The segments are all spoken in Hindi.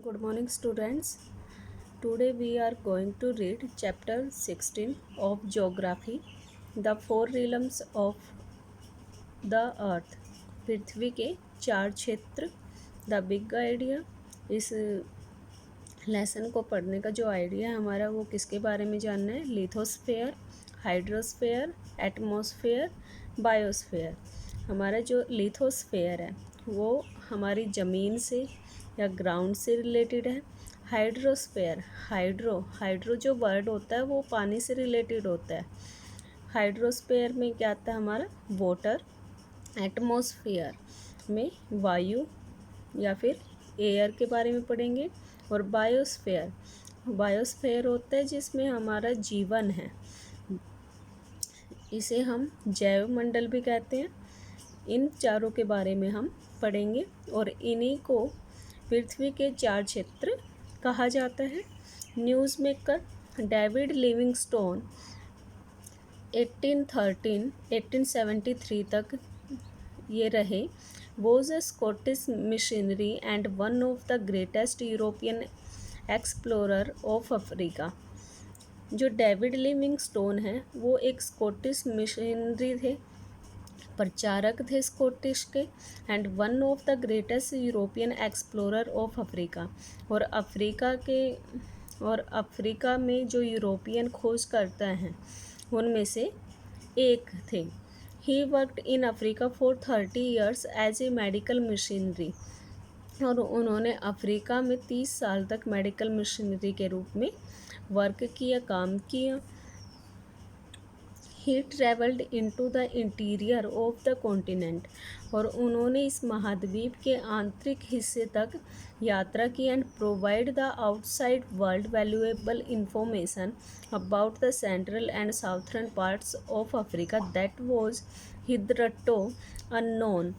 Good morning, students. Today we are going to read chapter 16 of Geography, the four realms of the earth. पृथ्वी के चार क्षेत्र, द बिग आइडिया। इस लेसन को पढ़ने का जो आइडिया है हमारा वो किसके बारे में जानना है? Lithosphere, hydrosphere, atmosphere, biosphere. हमारा जो लिथोस्फेयर है वो हमारी ज़मीन से या ग्राउंड से रिलेटेड है। हाइड्रोस्फेयर, हाइड्रो जो वर्ड होता है वो पानी से रिलेटेड होता है। हाइड्रोस्फेयर में क्या आता है हमारा? वाटर। एटमॉस्फेयर में वायु या फिर एयर के बारे में पढ़ेंगे। और बायोस्फेयर होता है जिसमें हमारा जीवन है, इसे हम जैव मंडल भी कहते हैं। इन चारों के बारे में हम पढ़ेंगे और इन्हीं को पृथ्वी के चार क्षेत्र कहा जाता है। न्यूज़ मेकर डेविड लिविंगस्टोन 1873 तक ये रहे। Was a Scottish missionary and one of the greatest European explorer of Africa. जो डेविड लिविंगस्टोन है वो एक स्कॉटिश मिशनरी थे, प्रचारक थे स्कॉटिश के, and one of the greatest European explorer of Africa. और अफ्रीका में जो यूरोपियन खोज करता है उनमें से एक थे। He worked in Africa for 30 years as a medical missionary. और उन्होंने अफ्रीका में 30 साल तक मेडिकल मिशनरी के रूप में वर्क किया, काम किया। He travelled into the interior of the continent. और उन्होंने इस महाद्वीप के आंतरिक हिस्से तक यात्रा की and provide the outside world valuable information about the central and southern parts of Africa that was hitherto unknown.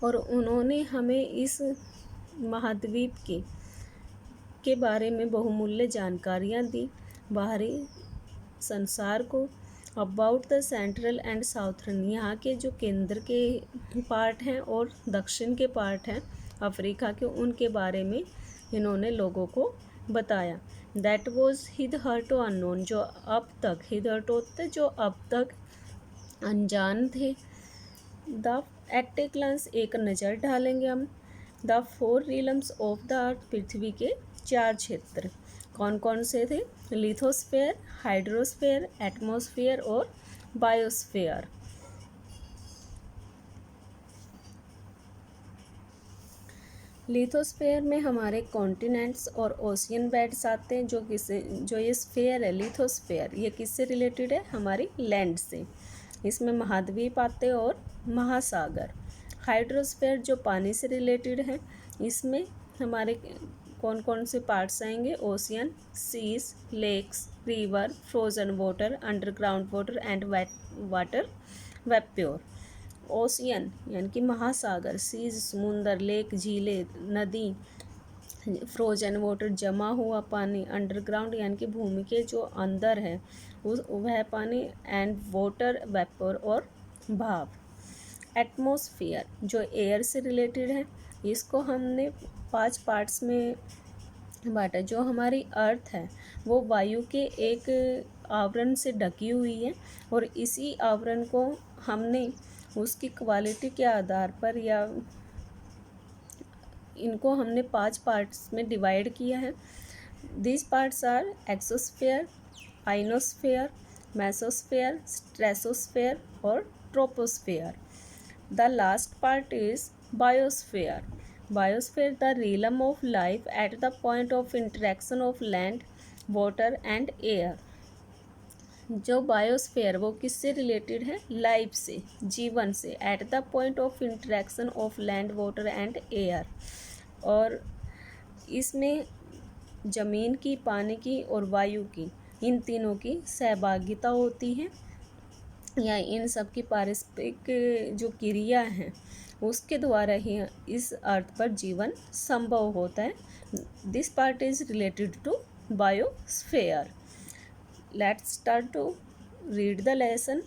और उन्होंने हमें इस महाद्वीप के बारे में बहुमूल्य जानकारियाँ दी, बाहरी संसार को। About the central and southern, यहाँ के जो केंद्र के पार्ट हैं और दक्षिण के पार्ट हैं अफ्रीका के, उनके बारे में इन्होंने लोगों को बताया। दैट वॉज हिदरटो अननोन, जो अब तक हिदरटो जो अब तक अनजान थे। द एट ए ग्लांस, एक नज़र डालेंगे हम। The four realms of the earth, पृथ्वी के चार क्षेत्र कौन कौन से थे? लिथोस्फेयर, हाइड्रोस्फेयर, एटमॉस्फेयर और बायोस्फेयर। लिथोस्फेयर में हमारे कॉन्टिनेंट्स और ओशियन बेड्स आते हैं। जो ये स्फेयर है लिथोस्फेयर, ये किससे रिलेटेड है? हमारी लैंड से। इसमें महाद्वीप आते हैं और महासागर। हाइड्रोस्फेयर जो पानी से रिलेटेड है, इसमें हमारे कौन कौन से पार्ट्स आएंगे? Ocean, seas, lakes, river, frozen water, underground water and wet water vapour. Ocean यानी कि महासागर, सीज समुंदर, लेक झीलें, नदी, फ्रोजन वाटर जमा हुआ पानी, अंडरग्राउंड यानी कि भूमि के जो अंदर है वह पानी, एंड वाटर वेपर और भाप। एटमॉस्फेयर जो एयर से रिलेटेड है, इसको हमने 5 पार्ट्स में बांटा। जो हमारी अर्थ है वो वायु के एक आवरण से ढकी हुई है और इसी आवरण को हमने उसकी क्वालिटी के आधार पर या इनको हमने 5 पार्ट्स में डिवाइड किया है। This parts are exosphere, ionosphere, mesosphere, stratosphere और troposphere. The last part is biosphere. Biosphere, the realm of life at the point of interaction of land, water and air। जो बायोस्फेयर वो किससे रिलेटेड है? लाइफ से, जीवन से। At the point of interaction of land, water and air. और इसमें ज़मीन की, पानी की और वायु की, इन तीनों की सहभागिता होती है, या इन सब की पारस्परिक जो क्रिया है उसके द्वारा ही इस अर्थ पर जीवन संभव होता है। This part is related to biosphere. Let's start to read the lesson.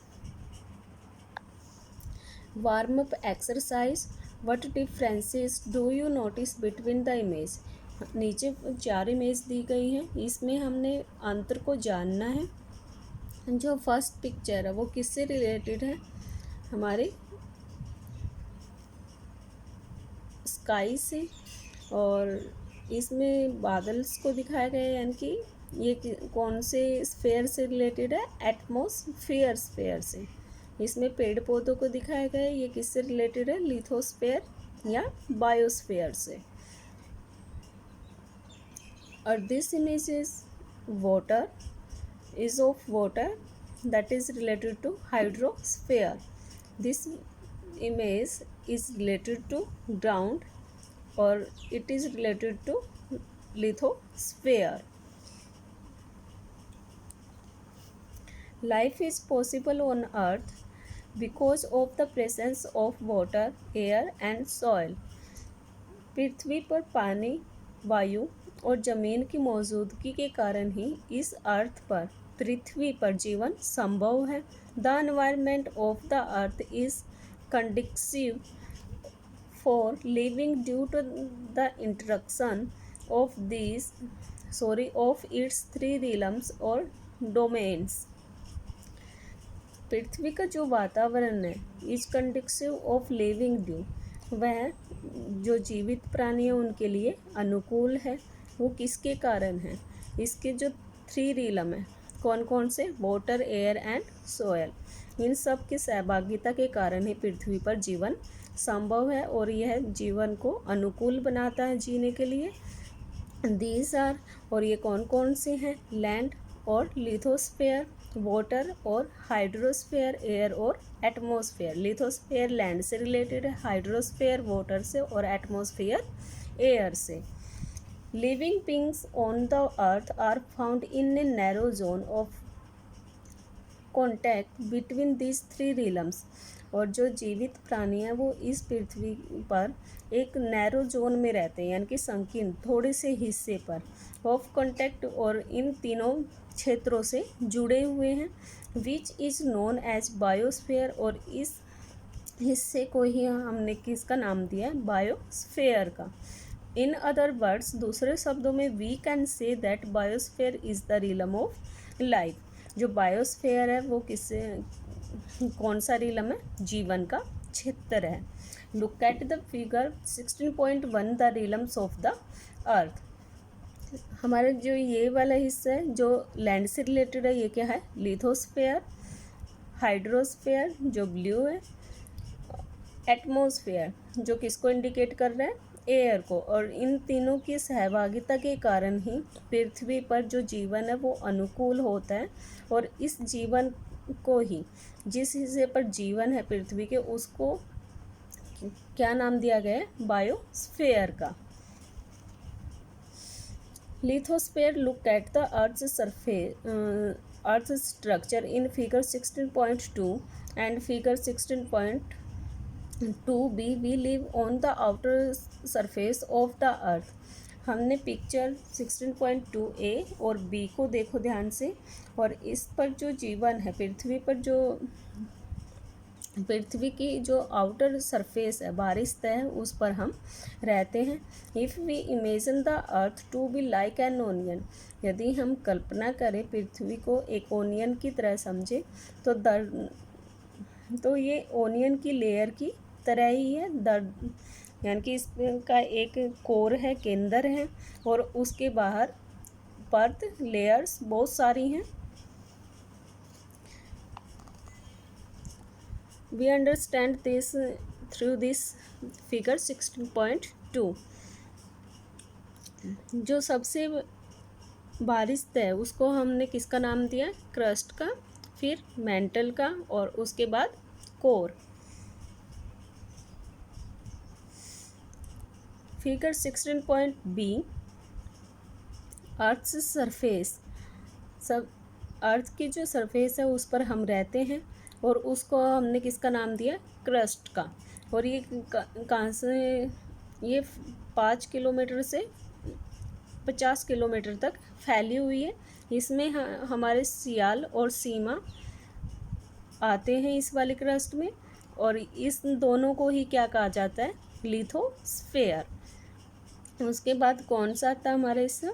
Warm up exercise what differences do you notice between the image. नीचे 4 इमेज दी गई हैं, इसमें हमने अंतर को जानना है। जो फर्स्ट पिक्चर है वो किससे रिलेटेड है, हमारे स्काई से, और इसमें बादल्स को दिखाया गया है, यानी कि ये कौन से स्फेयर से रिलेटेड है, एटमॉस्फेयर स्फेयर से। इसमें पेड़ पौधों को दिखाया गया है, ये किससे रिलेटेड है, लिथोस्फेयर या बायोस्फेयर से। और this image is water, is of water, that is related to hydrosphere. This image is related to ground, or it is related to lithosphere. Life is possible on earth because of the presence of water, air and soil. पृथ्वी पर पानी, वायु और जमीन की मौजूदगी के कारण ही इस अर्थ पर, पृथ्वी पर जीवन संभव है। The environment of the earth is conducive for living due to the interaction of its 3 realms और डोमेन्स। पृथ्वी का जो वातावरण है, is conducive of living due, वह जो जीवित प्राणी है उनके लिए अनुकूल है। वो किसके कारण है, इसके जो 3 रिलम है, कौन कौन से, वाटर, एयर एंड सॉयल, इन सब की सहभागिता के कारण ही पृथ्वी पर जीवन संभव है और यह जीवन को अनुकूल बनाता है जीने के लिए। दीज आर, और ये कौन कौन से हैं, लैंड और लिथोस्फेयर, वाटर और हाइड्रोस्फेयर, एयर और एटमॉस्फेयर। लिथोस्फेयर लैंड से रिलेटेड है, हाइड्रोस्फेयर वाटर से और एटमॉस्फेयर एयर से। Living beings on the earth are found in a narrow zone of contact between this 3 realms. और जो जीवित प्राणी हैं वो इस पृथ्वी पर एक नैरो जोन में रहते हैं, यानी कि संकीर्ण थोड़े से हिस्से पर ऑफ कॉन्टैक्ट, और इन तीनों क्षेत्रों से जुड़े हुए हैं, which is known as biosphere, और इस हिस्से को ही हमने किसका नाम दिया है, बायोस्फेयर का। इन अदर वर्ड्स, दूसरे शब्दों में, we can say that biosphere is the realm of life. जो बायोस्फेयर है वो किससे, कौन सा रिलम है, जीवन का क्षेत्र है। Look at the figure 16.1, the realms of the earth. हमारे जो ये वाला हिस्सा है जो लैंड से रिलेटेड है, ये क्या है, लिथोस्फेयर, हाइड्रोस्फेयर जो ब्लू है, एटमॉस्फेयर जो किसको इंडिकेट कर रहा है, एयर को। और इन तीनों की सहभागिता के कारण ही पृथ्वी पर जो जीवन है वो अनुकूल होता है, और इस जीवन को ही, जिस हिस्से पर जीवन है पृथ्वी के, उसको क्या नाम दिया गया है, बायोस्फेयर का। Lithosphere look at the earth structure in figure 16.2 and figure 16.2b। We live on the outer surface of the earth. हमने पिक्चर 16.2a और b को देखो ध्यान से, और इस पर जो जीवन है पृथ्वी पर, जो पृथ्वी की जो आउटर सरफेस है, बाहरी सतह है, उस पर हम रहते हैं। If we imagine the earth to be like an onion, यदि हम कल्पना करें पृथ्वी को एक ओनियन की तरह समझे, तो ये ओनियन की लेयर की तरह ही है। यानी कि इसका एक कोर है, केंद्र है, और उसके बाहर परत, लेयर्स बहुत सारी हैं। We understand this through this figure 16.2। जो सबसे बाहरी सतह है उसको हमने किसका नाम दिया, क्रस्ट का, फिर मेंटल का, और उसके बाद core. Figure 16.b, earth surface, सब अर्थ की जो सरफेस है उस पर हम रहते हैं, और उसको हमने किसका नाम दिया, क्रस्ट का। और ये कहाँ से, ये 5 किलोमीटर से 50 किलोमीटर तक फैली हुई है। इसमें हमारे सियाल और सीमा आते हैं इस वाले क्रस्ट में, और इस दोनों को ही क्या कहा जाता है, लिथोस्फेयर। उसके बाद कौन सा आता है हमारे इसमें,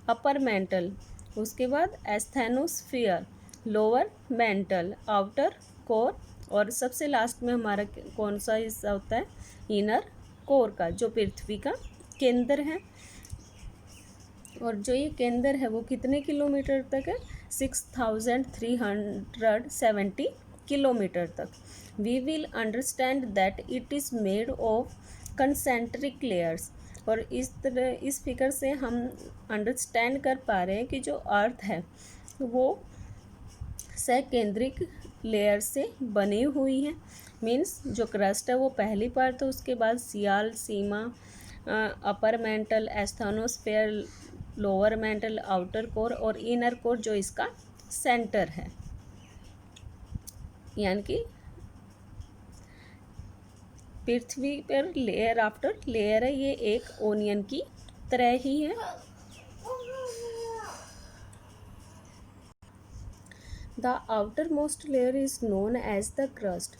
अपर मेंटल। उसके बाद asthenosphere, lower mantle, outer core, और सबसे लास्ट में हमारा कौन सा हिस्सा होता है, इनर कोर का, जो पृथ्वी का केंद्र है। और जो ये केंद्र है वो कितने किलोमीटर तक है, 6370 किलोमीटर तक। We will understand that it is made of concentric layers. और इस फिगर से हम अंडरस्टैंड कर पा रहे हैं कि जो अर्थ है वो सकेंद्रिक लेयर से बनी हुई है। मीन्स जो क्रस्ट है वो पहली पार्ट, तो उसके बाद sial, sima, upper mantle, asthenosphere, lower mantle, outer core और इनर कोर जो इसका सेंटर है। यानी कि पृथ्वी पर लेयर आफ्टर लेयर है, ये एक ओनियन की तरह ही है। The outer most layer is known as the crust.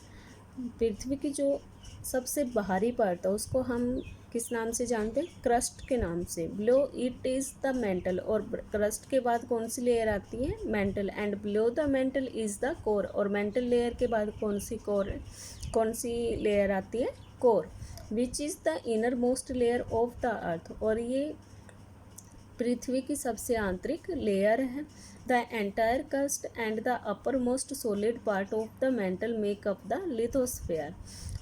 पृथ्वी की जो सबसे बाहरी पार्ट है उसको हम किस नाम से जानते हैं, क्रस्ट के नाम से। Below it is the mental, और क्रस्ट के बाद कौन सी लेयर आती है, mental. And below the mental is the core, और मेंटल लेयर के बाद कौन सी लेयर आती है, core, which is the inner most layer of the अर्थ। और ये पृथ्वी की सबसे आंतरिक लेयर है। The entire crust and the upper most solid part of the mental make up the lithosphere.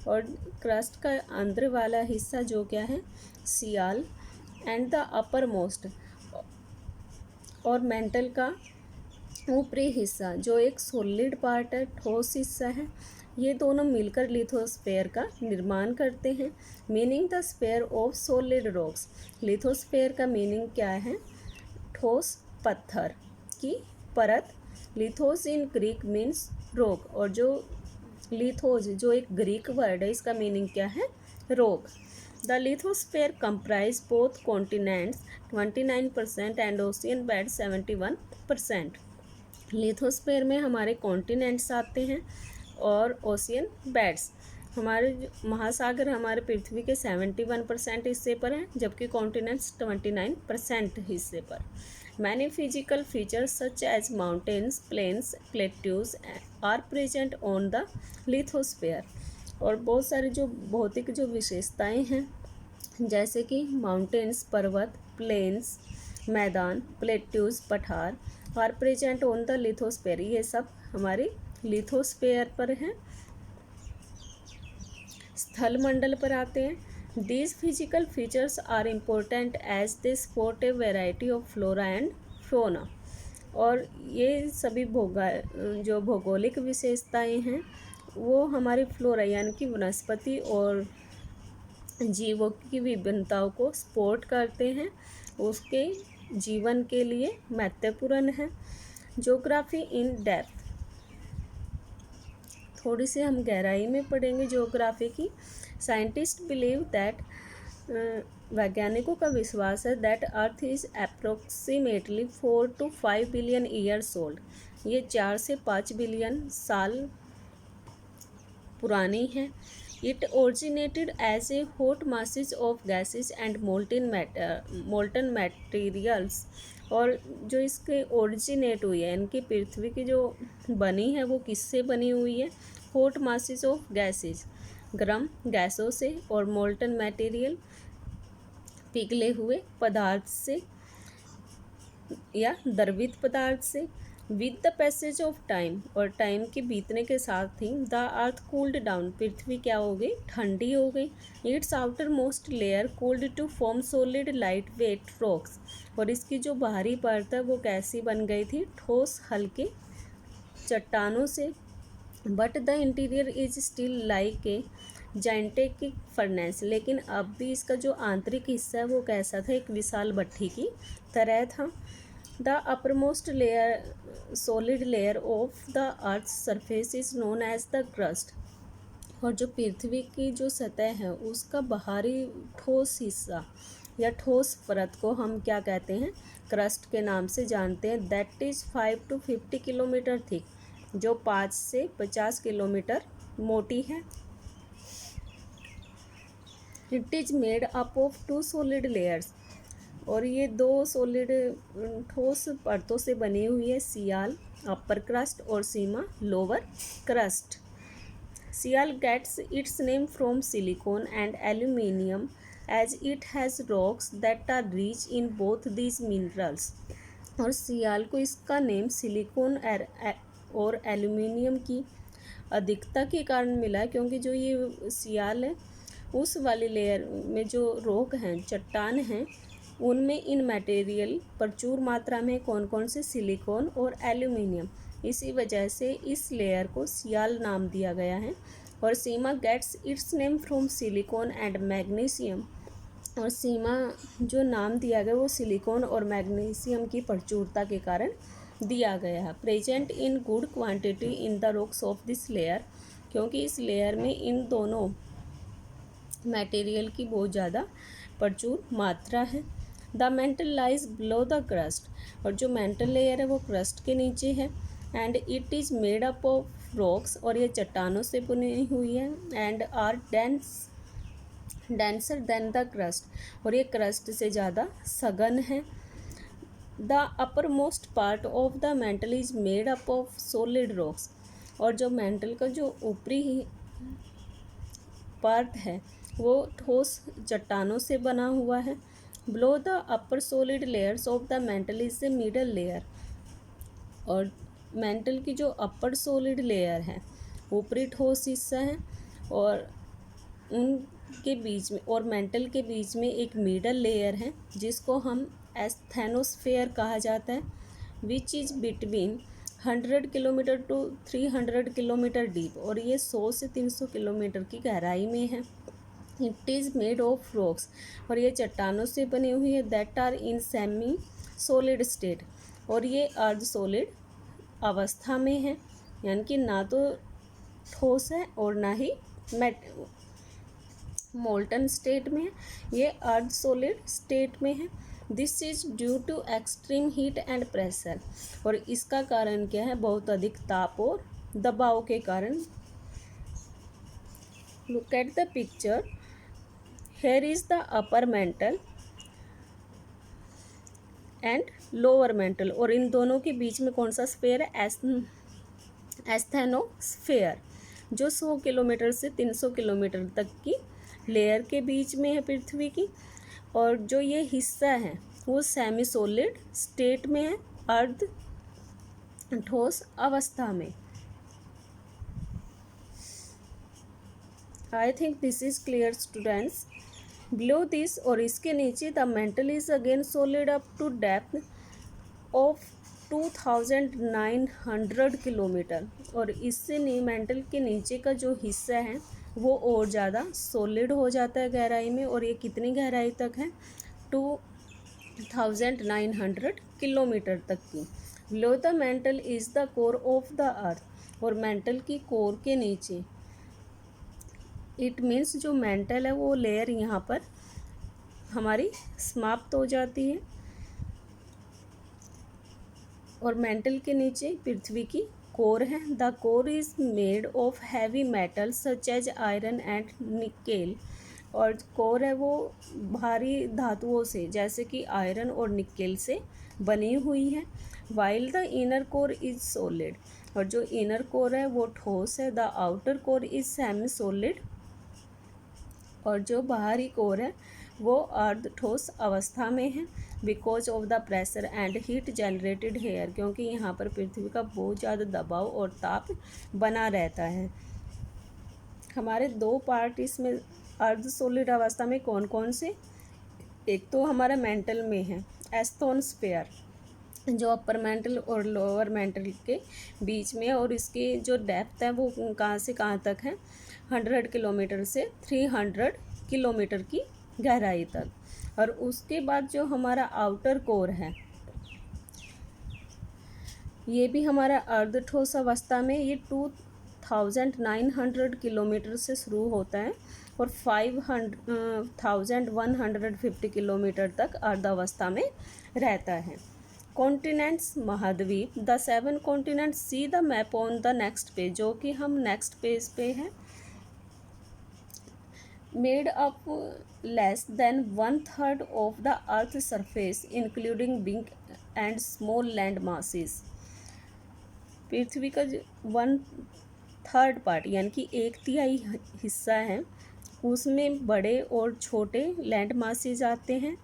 और क्रस्ट का अंदर वाला हिस्सा जो क्या है, सियाल, एंड द अपर मोस्ट, और मेंटल का ऊपरी हिस्सा जो एक सॉलिड पार्ट है, ठोस हिस्सा है, ये दोनों मिलकर लिथोस्फेयर का निर्माण करते हैं। Meaning the sphere of solid rocks. Lithosphere का मीनिंग क्या है, ठोस पत्थर की परत। लिथोस इन ग्रीक मीन्स रॉक, और जो लिथोस जो एक ग्रीक वर्ड है इसका मीनिंग क्या है, rock. The lithosphere comprise both continents 29% and ocean bed 71%। Lithosphere में हमारे कॉन्टिनेंट्स आते हैं और ओशियन बेड्स, हमारे महासागर हमारे पृथ्वी के 71% हिस्से पर हैं, जबकि कॉन्टिनेंट्स 29% हिस्से पर। Many physical features such as mountains, plains, plateaus are present on the lithosphere. और बहुत सारी जो भौतिक जो विशेषताएं हैं, जैसे कि माउंटेन्स पर्वत, प्लेन्स मैदान, प्लेट्यूज पठार, are present on the lithosphere, ये सब हमारी लिथोस्फेयर पर हैं। स्थल मंडल पर आते हैं। These physical features are important as they support a variety of flora and fauna. और ये सभी जो भौगोलिक विशेषताएं हैं वो हमारी फ्लोरा यानी कि वनस्पति और जीवों की विभिन्नताओं को सपोर्ट करते हैं, उसके जीवन के लिए महत्वपूर्ण है। ज्योग्राफी इन डेप्थ, थोड़ी सी हम गहराई में पढ़ेंगे ज्योग्राफी की। साइंटिस्ट बिलीव दैट, वैज्ञानिकों का विश्वास है that earth is approximately 4 to 5 billion years old. ये 4 से 5 बिलियन साल पुरानी है। It originated as a hot masses of gases and molten materials। और जो इसके ओरिजिनेट हुई है, इनकी पृथ्वी की जो बनी है वो किससे बनी हुई है, हॉट masses ऑफ gases, गर्म गैसों से, और मोल्टन मटेरियल पिघले हुए पदार्थ से या द्रवित पदार्थ से। With the passage of time, और टाइम के बीतने के साथ ही द अर्थ कूल्ड डाउन, पृथ्वी क्या हो गई, ठंडी हो गई। Its outer most layer cooled to form solid light weight rocks. और इसकी जो बाहरी परत है वो कैसी बन गई थी, ठोस हल्के चट्टानों से। But the interior is still like a gigantic furnace, लेकिन अब भी इसका जो आंतरिक हिस्सा है वो कैसा था, एक विशाल भट्ठी की तरह था। The uppermost layer solid layer of the earth surface is known as the crust. और जो पृथ्वी की जो सतह है उसका बाहरी ठोस हिस्सा या ठोस परत को हम क्या कहते हैं, क्रस्ट के नाम से जानते हैं। That is 5 to 50 kilometre thick, जो 5 से 50 किलोमीटर मोटी है। It is made up of 2 solid layers, और ये 2 सॉलिड ठोस परतों से बनी हुई है, सियाल अपर क्रस्ट और sima lower crust. Sial gets its name from silicon and aluminium as it has rocks that are rich in both these minerals। और सियाल को इसका नेम सिलिकॉन और एल्यूमिनियम की अधिकता के कारण मिला है, क्योंकि जो ये सियाल है उस वाली लेयर में जो रॉक हैं, चट्टान हैं, उनमें इन मटेरियल प्रचुर मात्रा में कौन कौन से, सिलिकॉन और एल्यूमिनियम। इसी वजह से इस लेयर को सियाल नाम दिया गया है। और sima gets its name from silicon and magnesium, और सीमा जो नाम दिया गया वो सिलिकॉन और मैग्नीशियम की प्रचुरता के कारण दिया गया है। Present in good quantity in the rocks of this layer, क्योंकि इस लेयर में इन दोनों मटेरियल की बहुत ज़्यादा प्रचुर मात्रा है। The mental lies below the crust, और जो मेंटल लेयर है वो क्रस्ट के नीचे है। And it is made up of rocks, और ये चट्टानों से बनी हुई है। And are denser than the crust, और ये क्रस्ट से ज़्यादा सघन है। The upper most part of the mantle is made up of solid rocks, और जो मेंटल का जो ऊपरी पार्ट है वो ठोस चट्टानों से बना हुआ है। Below the upper solid layers of the mantle is the middle layer, और मेंटल की जो अपर सॉलिड लेयर है, ऊपरी ठोस हिस्सा है, और उनके बीच में और मेंटल के बीच में एक मिडल लेयर है जिसको हम एस्थेनोस्फेयर कहा जाता है, which is between 100 kilometre to 300 kilometre deep, और ये 100 से 300 किलोमीटर की गहराई में है। It is made of rocks, और ये चट्टानों से बनी हुई है, that are in semi solid state, और ये अर्ध सॉलिड अवस्था में है, यानी कि ना तो ठोस है और ना ही मोल्टन स्टेट में है, ये अर्ध सॉलिड स्टेट में है। This is due to extreme heat and pressure, और इसका कारण क्या है, बहुत अधिक ताप और दबाव के कारण। Look at the picture, here is the upper mantle and lower mental, और इन दोनों के बीच में कौन सा स्फेयर है, एस्थेनोस्फेयर, जो 100 किलोमीटर से 300 किलोमीटर तक की लेयर के बीच में है पृथ्वी की। और जो ये हिस्सा है वो सेमी सॉलिड स्टेट में है, अर्ध ठोस अवस्था में। I think this is clear students. Below this, और इसके नीचे, the mantle is again solid up to depth of 2900 kilometre, और इससे मेंटल के नीचे का जो हिस्सा है वो और ज़्यादा सॉलिड हो जाता है गहराई में, और ये कितनी गहराई तक है, 2900 किलोमीटर तक की। Below the mental is the core of the अर्थ, और मेंटल की कोर के नीचे, इट मीन्स जो मेंटल है वो लेयर यहाँ पर हमारी समाप्त हो जाती है, और मेंटल के नीचे पृथ्वी की कोर है। The core is made of heavy metal such as iron and nickel, और कोर है वो भारी धातुओं से जैसे कि आयरन और निकेल से बनी हुई है। While the inner core is solid, और जो इनर कोर है वो ठोस है। The outer core is semi solid, और जो बाहरी कोर है वो अर्ध ठोस अवस्था में है। Because of the pressure and heat generated here, क्योंकि यहाँ पर पृथ्वी का बहुत ज़्यादा दबाव और ताप बना रहता है। हमारे 2 पार्ट इसमें अर्ध सॉलिड अवस्था में कौन कौन से, एक तो हमारा मेंटल में है एस्थेनोस्फेयर, जो अपर मेंटल और लोअर मेंटल के बीच में, और इसकी जो डेप्थ है वो कहाँ से कहाँ तक है, 100 किलोमीटर से 300 किलोमीटर की गहराई तक। और उसके बाद जो हमारा आउटर कोर है ये भी हमारा अर्ध ठोस अवस्था में, ये 2900 किलोमीटर से शुरू होता है और 5150 किलोमीटर तक अर्ध अवस्था में रहता है। कॉन्टिनेंट्स महाद्वीप, the 7 continents, see the map on the next page, जो कि हम नेक्स्ट पेज पे है। made up less than one third of the Earth's surface, including big and small land masses. पृथ्वी का 1/3 पार्ट यानी कि 1/3 हिस्सा है, उसमें बड़े और छोटे लैंड मासेज आते हैं,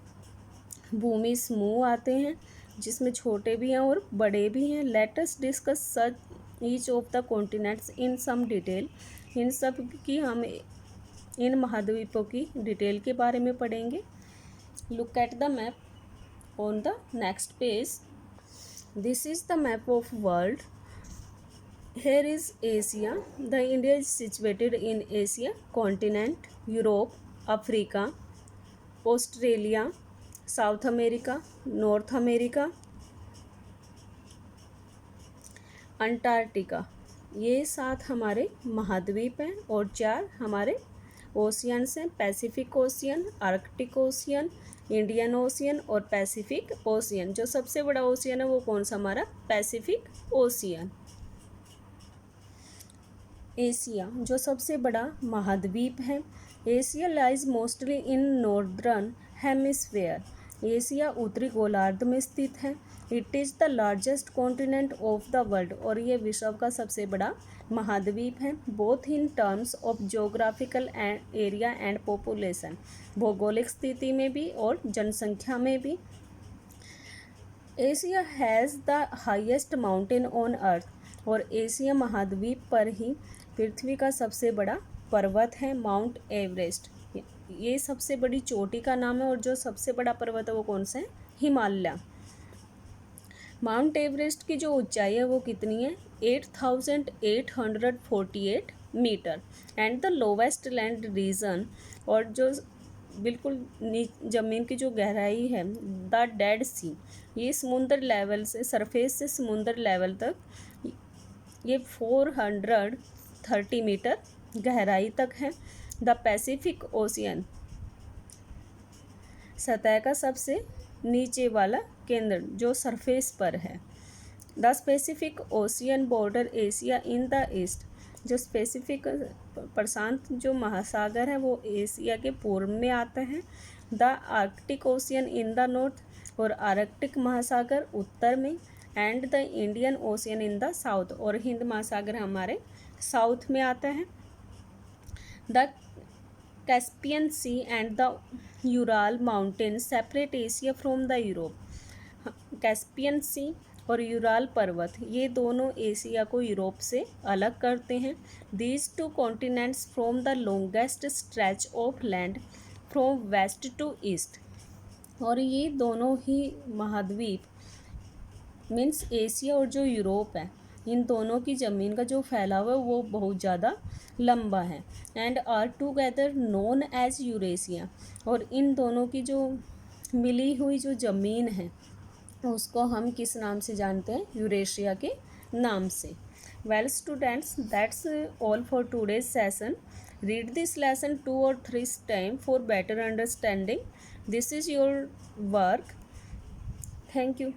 भूमि समूह आते हैं जिसमें छोटे भी हैं और बड़े भी हैं। Let us discuss such each of the continents in some detail. इन सब की हम इन महाद्वीपों की डिटेल के बारे में पढ़ेंगे। Look at the map on the next page. This is the map of world. Here is Asia. The India is situated in Asia continent, Europe, Africa, Australia, South America, North America, Antarctica. ये 7 हमारे महाद्वीप हैं और 4 हमारे ओशियंस हैं। Pacific ocean, Arctic ocean, Indian ocean और पैसिफिक ओशियन। जो सबसे बड़ा ओशियन है वो कौन सा हमारा? Pacific ocean. एशिया जो सबसे बड़ा महाद्वीप है। Asia lies mostly in northern hemisphere. Asia उत्तरी गोलार्ध में स्थित है। It is the largest continent of the world. और ये विश्व का सबसे बड़ा महाद्वीप है। Both in terms of geographical area and population. भौगोलिक स्थिति में भी और जनसंख्या में भी। Asia has the highest mountain on earth. और एशिया महाद्वीप पर ही पृथ्वी का सबसे बड़ा पर्वत है माउंट एवरेस्ट। ये सबसे बड़ी चोटी का नाम है। और जो सबसे बड़ा पर्वत है वो कौन सा है? हिमालय। माउंट एवरेस्ट की जो ऊंचाई है वो कितनी है? 8,848 metre. And the lowest land region, और जो बिल्कुल ज़मीन की जो गहराई है, द डेड सी, ये समुद्र लेवल से, सरफेस से समुद्र लेवल तक ये 430 मीटर गहराई तक है। द पैसिफिक ओशियन, सतह का सबसे नीचे वाला केंद्र जो सरफेस पर है। The Pacific ocean border Asia in the east. जो पैसिफिक प्रशांत जो महासागर है वो एशिया के पूर्व में आता है। The Arctic ocean in the north, और आर्कटिक महासागर उत्तर में। And the Indian ocean in the south, और हिंद महासागर हमारे साउथ में आता है। The Caspian sea and the Ural mountain separate Asia from the Europe. Caspian sea और यूराल पर्वत ये दोनों एशिया को यूरोप से अलग करते हैं। These two continents from the longest stretch of land from west to east. और ये दोनों ही महाद्वीप मीन्स एशिया और जो यूरोप है, इन दोनों की ज़मीन का जो फैलाव है वो बहुत ज़्यादा लंबा है। And are together known as Eurasia. और इन दोनों की जो मिली हुई जो ज़मीन है उसको हम किस नाम से जानते हैं? यूरेशिया के नाम से। Well students, that's all for today's session. Read this lesson 2 or 3 times for better understanding. This is your work. Thank you.